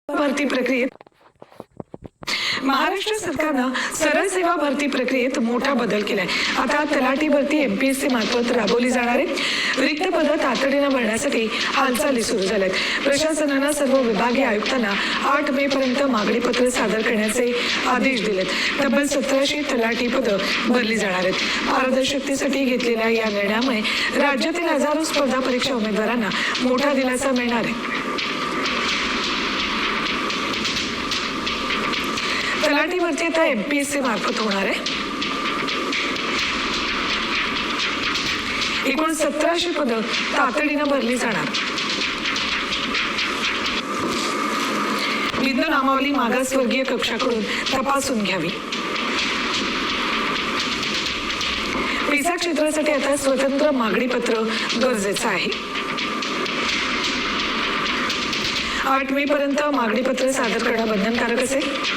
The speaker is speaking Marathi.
भरती प्रक्रियेत महाराष्ट्र सरकारनं सरळ सेवा भरती प्रक्रियेत मोठा बदल केलाय। आता तलाठी भरती एमपीएससी मार्फत राबवली जाणार आहे। रिक्त पदं तातडीनं भरण्यासाठी हालचाली सुरू झाल्यात। प्रशासनानं सर्व विभागीय आयुक्तांना 8 मे पर्यंत मागणी पत्र सादर करण्याचे आदेश दिलेत। तब्बल 1700 तलाठी पदं भरली जाणार आहेत। पारदर्शकतेसाठी घेतलेल्या या निर्णयामुळे राज्यातील हजारो स्पर्धा परीक्षा उमेदवारांना मोठा दिलासा मिळणार आहे। तलाठी भरती आता एमपीएससी मार्फत होणार आहे। एकूण 1700 पदं तातडीनं भरली जाणार। विधन नामावली मागासवर्गीय कक्षाकडून तपासून घ्यावी। पैसा क्षेत्रासाठी आता स्वतंत्र मागणी पत्र गरजेचं आहे। 8 मे पर्यंत मागणी पत्र सादर करणं बंधनकारक असेल।